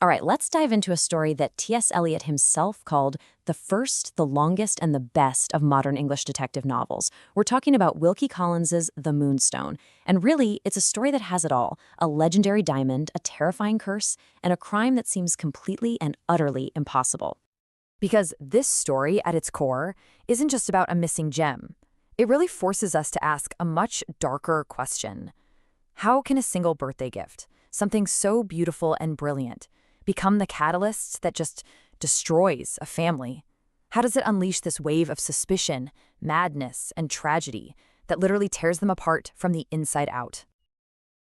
All right, let's dive into a story that T.S. Eliot himself called the first, the longest, and the best of modern English detective novels. We're talking about Wilkie Collins's The Moonstone. And really, it's a story that has it all: a legendary diamond, a terrifying curse, and a crime that seems completely and utterly impossible. Because this story, at its core, isn't just about a missing gem. It really forces us to ask a much darker question. How can a single birthday gift, something so beautiful and brilliant, become the catalyst that just destroys a family? How does it unleash this wave of suspicion, madness, and tragedy that literally tears them apart from the inside out?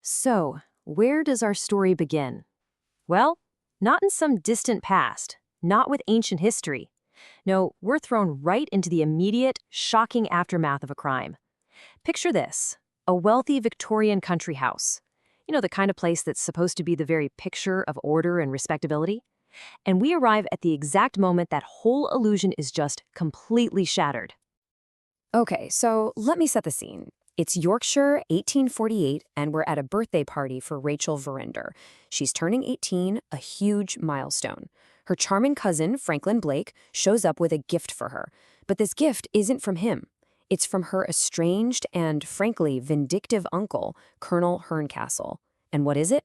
So, where does our story begin? Well, not in some distant past, not with ancient history. No, we're thrown right into the immediate, shocking aftermath of a crime. Picture this: a wealthy Victorian country house. You know, the kind of place that's supposed to be the very picture of order and respectability? And we arrive at the exact moment that whole illusion is just completely shattered. Okay, so let me set the scene. It's Yorkshire, 1848, and we're at a birthday party for Rachel Verinder. She's turning 18, a huge milestone. Her charming cousin, Franklin Blake, shows up with a gift for her. But this gift isn't from him. It's from her estranged and, frankly, vindictive uncle, Colonel Herncastle. And what is it?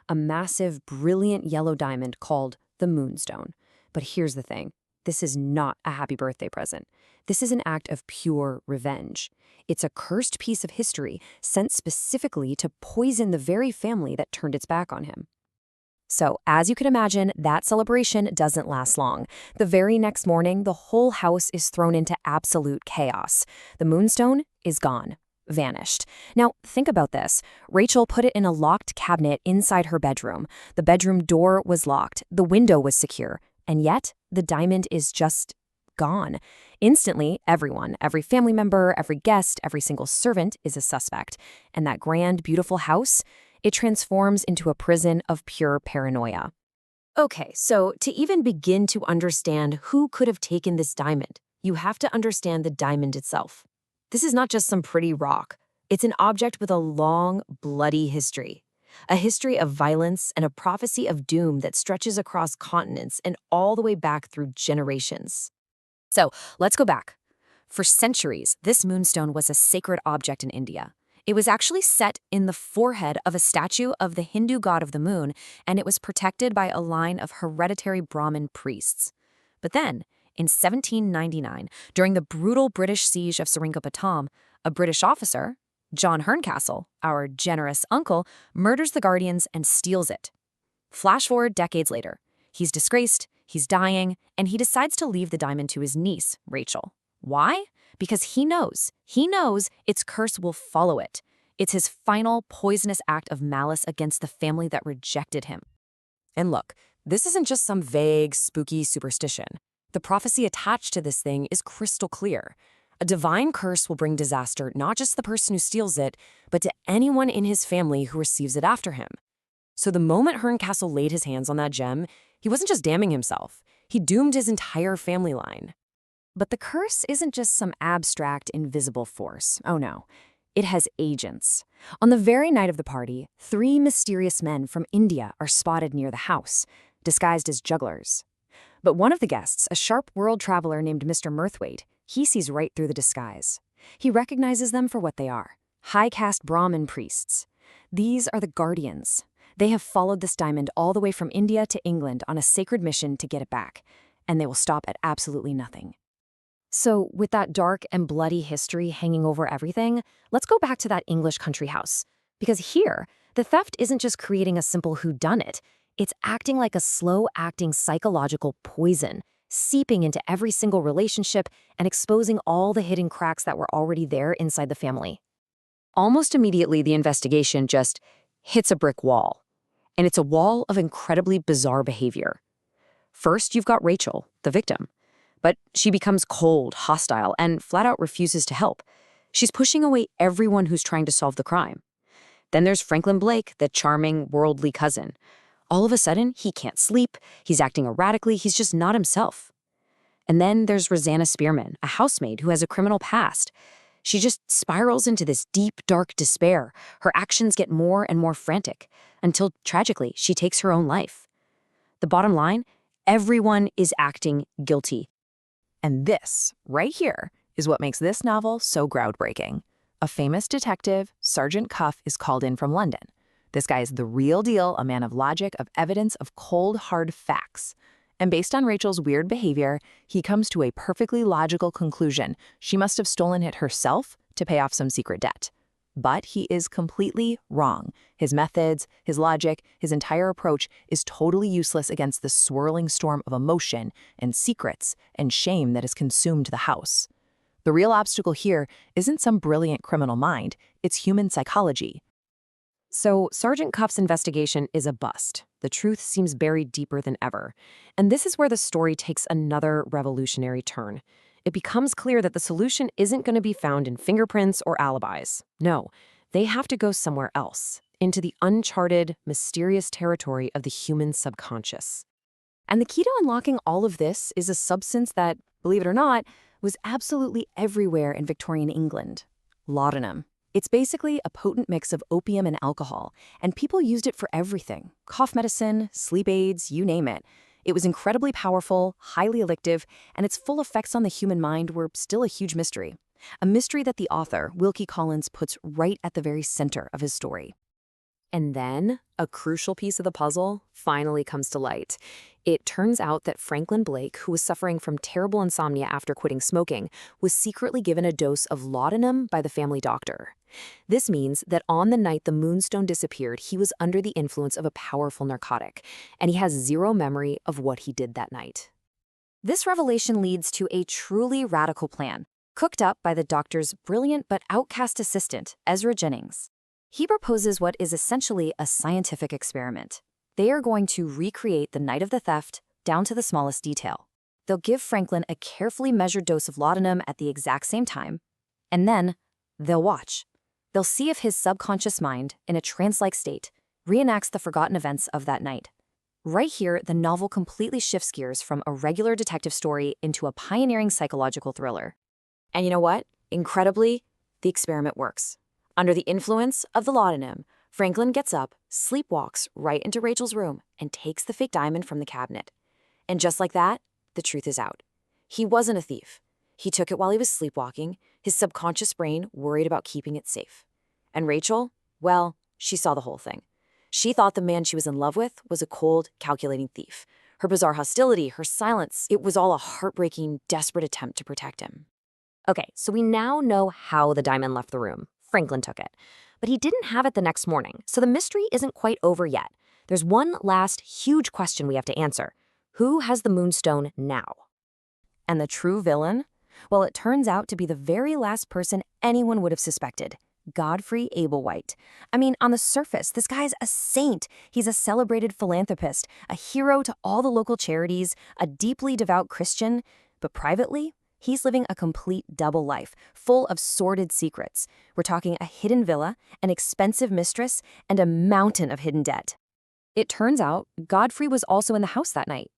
A massive, brilliant yellow diamond called the Moonstone. But here's the thing. This is not a happy birthday present. This is an act of pure revenge. It's a cursed piece of history sent specifically to poison the very family that turned its back on him. So, as you can imagine, that celebration doesn't last long. The very next morning, the whole house is thrown into absolute chaos. The Moonstone is gone, vanished. Now, think about this. Rachel put it in a locked cabinet inside her bedroom. The bedroom door was locked. The window was secure. And yet, the diamond is just gone. Instantly, everyone, every family member, every guest, every single servant is a suspect. And that grand, beautiful house, it transforms into a prison of pure paranoia. Okay, so to even begin to understand who could have taken this diamond, you have to understand the diamond itself. This is not just some pretty rock. It's an object with a long, bloody history. A history of violence and a prophecy of doom that stretches across continents and all the way back through generations. So, let's go back. For centuries, this moonstone was a sacred object in India. It was actually set in the forehead of a statue of the Hindu god of the moon, and it was protected by a line of hereditary Brahmin priests. But then, in 1799, during the brutal British siege of Seringapatam, a British officer, John Herncastle, our generous uncle, murders the guardians and steals it. Flash forward decades later. He's disgraced, he's dying, and he decides to leave the diamond to his niece, Rachel. Why? Because he knows its curse will follow it. It's his final poisonous act of malice against the family that rejected him. And look, this isn't just some vague, spooky superstition. The prophecy attached to this thing is crystal clear. A divine curse will bring disaster not just to the person who steals it, but to anyone in his family who receives it after him. So the moment Herncastle laid his hands on that gem, he wasn't just damning himself. He doomed his entire family line. But the curse isn't just some abstract, invisible force. Oh no. It has agents. On the very night of the party, 3 mysterious men from India are spotted near the house, disguised as jugglers. But one of the guests, a sharp world traveler named Mr. Mirthwaite, he sees right through the disguise. He recognizes them for what they are: high-caste Brahmin priests. These are the guardians. They have followed this diamond all the way from India to England on a sacred mission to get it back, and they will stop at absolutely nothing. So, with that dark and bloody history hanging over everything, let's go back to that English country house. Because here, the theft isn't just creating a simple whodunit, it's acting like a slow-acting psychological poison, seeping into every single relationship and exposing all the hidden cracks that were already there inside the family. Almost immediately, the investigation just hits a brick wall. And it's a wall of incredibly bizarre behavior. First, you've got Rachel, the victim. But she becomes cold, hostile, and flat out refuses to help. She's pushing away everyone who's trying to solve the crime. Then there's Franklin Blake, the charming, worldly cousin. All of a sudden, he can't sleep, he's acting erratically, he's just not himself. And then there's Rosanna Spearman, a housemaid who has a criminal past. She just spirals into this deep, dark despair. Her actions get more and more frantic, until, tragically, she takes her own life. The bottom line, everyone is acting guilty. And this, right here, is what makes this novel so groundbreaking. A famous detective, Sergeant Cuff, is called in from London. This guy is the real deal, a man of logic, of evidence, of cold, hard facts. And based on Rachel's weird behavior, he comes to a perfectly logical conclusion. She must have stolen it herself to pay off some secret debt. But he is completely wrong. His methods, his logic, his entire approach is totally useless against the swirling storm of emotion and secrets and shame that has consumed the house. The real obstacle here isn't some brilliant criminal mind, it's human psychology. So Sergeant Cuff's investigation is a bust. The truth seems buried deeper than ever. And this is where the story takes another revolutionary turn. It becomes clear that the solution isn't going to be found in fingerprints or alibis. No, they have to go somewhere else, into the uncharted, mysterious territory of the human subconscious. And the key to unlocking all of this is a substance that, believe it or not, was absolutely everywhere in Victorian England: laudanum. It's basically a potent mix of opium and alcohol, and people used it for everything: cough medicine, sleep aids, you name it. It was incredibly powerful, highly addictive, and its full effects on the human mind were still a huge mystery. A mystery that the author, Wilkie Collins, puts right at the very center of his story. And then, a crucial piece of the puzzle finally comes to light. It turns out that Franklin Blake, who was suffering from terrible insomnia after quitting smoking, was secretly given a dose of laudanum by the family doctor. This means that on the night the Moonstone disappeared, he was under the influence of a powerful narcotic, and he has zero memory of what he did that night. This revelation leads to a truly radical plan, cooked up by the doctor's brilliant but outcast assistant, Ezra Jennings. He proposes what is essentially a scientific experiment. They are going to recreate the night of the theft down to the smallest detail. They'll give Franklin a carefully measured dose of laudanum at the exact same time, and then they'll watch. They'll see if his subconscious mind, in a trance-like state, reenacts the forgotten events of that night. Right here, the novel completely shifts gears from a regular detective story into a pioneering psychological thriller. And you know what? Incredibly, the experiment works. Under the influence of the laudanum, Franklin gets up, sleepwalks right into Rachel's room, and takes the fake diamond from the cabinet. And just like that, the truth is out. He wasn't a thief. He took it while he was sleepwalking, his subconscious brain worried about keeping it safe. And Rachel, well, she saw the whole thing. She thought the man she was in love with was a cold, calculating thief. Her bizarre hostility, her silence, it was all a heartbreaking, desperate attempt to protect him. Okay, so we now know how the diamond left the room. Franklin took it. But he didn't have it the next morning, so the mystery isn't quite over yet. There's one last huge question we have to answer. Who has the Moonstone now? And the true villain? Well, it turns out to be the very last person anyone would have suspected: Godfrey Ablewhite. I mean, on the surface, this guy's a saint. He's a celebrated philanthropist, a hero to all the local charities, a deeply devout Christian. But privately, he's living a complete double life, full of sordid secrets. We're talking a hidden villa, an expensive mistress, and a mountain of hidden debt. It turns out Godfrey was also in the house that night.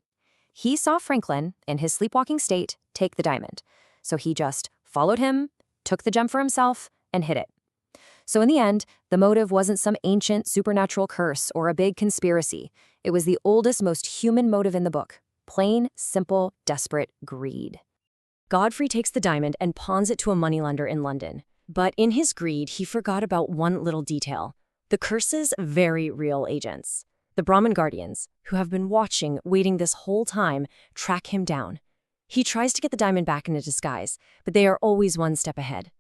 He saw Franklin, in his sleepwalking state, take the diamond. So he just followed him, took the gem for himself, and hid it. So in the end, the motive wasn't some ancient supernatural curse or a big conspiracy. It was the oldest, most human motive in the book: plain, simple, desperate greed. Godfrey takes the diamond and pawns it to a moneylender in London. But in his greed, he forgot about one little detail: the curse's very real agents. The Brahmin guardians, who have been watching, waiting this whole time, track him down. He tries to get the diamond back in a disguise, but they are always one step ahead.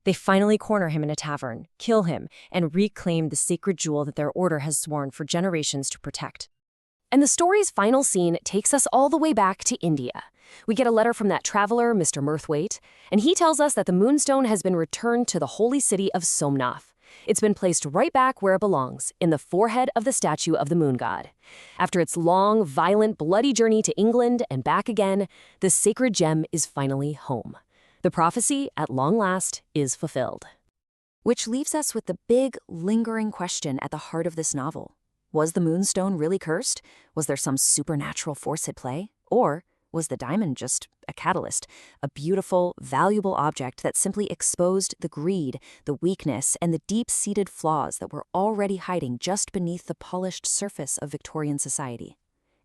They finally corner him in a tavern, kill him, and reclaim the sacred jewel that their order has sworn for generations to protect. And the story's final scene takes us all the way back to India. We get a letter from that traveler, Mr. Murthwaite, and he tells us that the Moonstone has been returned to the holy city of Somnath. It's been placed right back where it belongs, in the forehead of the statue of the moon god. After its long, violent, bloody journey to England and back again, the sacred gem is finally home. The prophecy, at long last, is fulfilled. Which leaves us with the big, lingering question at the heart of this novel. Was the Moonstone really cursed? Was there some supernatural force at play? Or was the diamond just a catalyst, a beautiful, valuable object that simply exposed the greed, the weakness, and the deep-seated flaws that were already hiding just beneath the polished surface of Victorian society?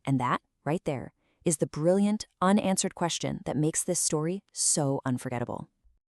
And that, right there, is the brilliant, unanswered question that makes this story so unforgettable.